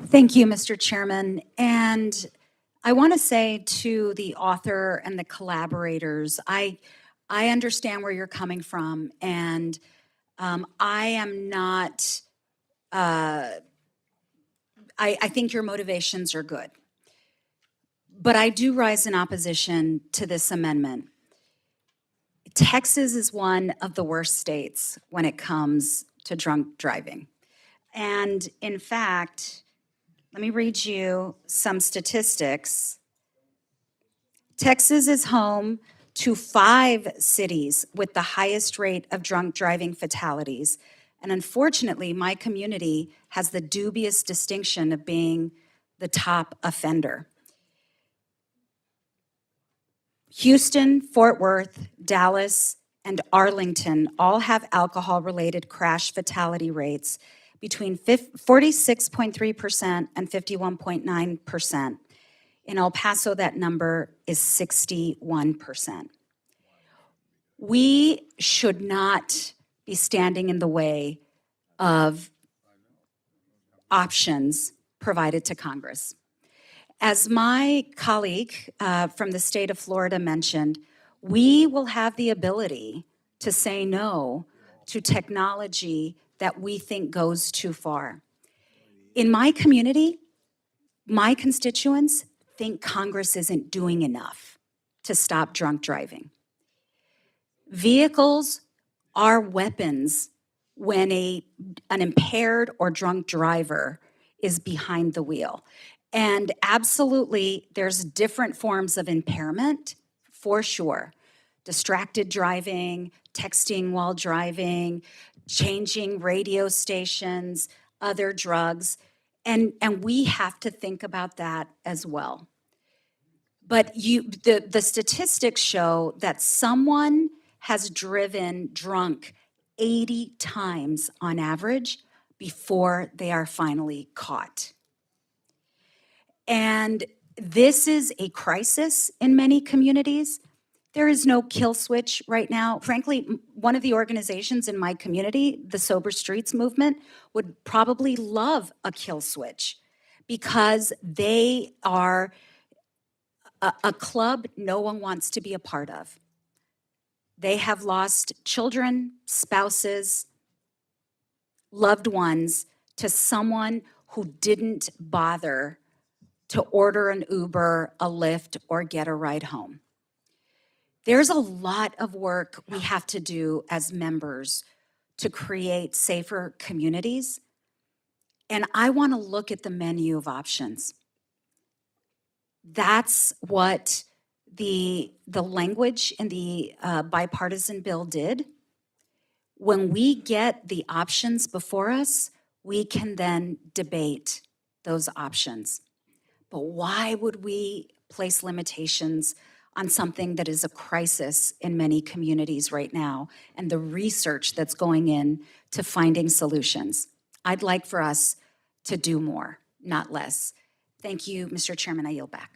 Thank you, Mr. Chairman. And I want to say to the author and the collaborators, I understand where you're coming from, and I am not, I think your motivations are good. But I do rise in opposition to this amendment. Texas is one of the worst states when it comes to drunk driving. And in fact, let me read you some statistics. Texas is home to 5 cities with the highest rate of drunk driving fatalities. And unfortunately, my community has the dubious distinction of being the top offender. Houston, Fort Worth, Dallas, and Arlington all have alcohol-related crash fatality rates between 46.3% and 51.9%. In El Paso, that number is 61%. We should not be standing in the way of options provided to Congress. As my colleague from the state of Florida mentioned, we will have the ability to say no to technology that we think goes too far. In my community, my constituents think Congress isn't doing enough to stop drunk driving. Vehicles are weapons when an impaired or drunk driver is behind the wheel. And absolutely, there's different forms of impairment, for sure. Distracted driving, texting while driving, changing radio stations, other drugs, and we have to think about that as well. But the statistics show that someone has driven drunk 80 times on average before they are finally caught. And this is a crisis in many communities. There is no kill switch right now. Frankly, one of the organizations in my community, the Sober Streets Movement, would probably love a kill switch because they are a club no one wants to be a part of. They have lost children, spouses, loved ones to someone who didn't bother to order an Uber, a Lyft, or get a ride home. There's a lot of work we have to do as members to create safer communities, and I want to look at the menu of options. That's what the language in the bipartisan bill did. When we get the options before us, we can then debate those options. But why would we place limitations on something that is a crisis in many communities right now and the research that's going in to finding solutions? I'd like for us to do more, not less. Thank you, Mr. Chairman. I yield back.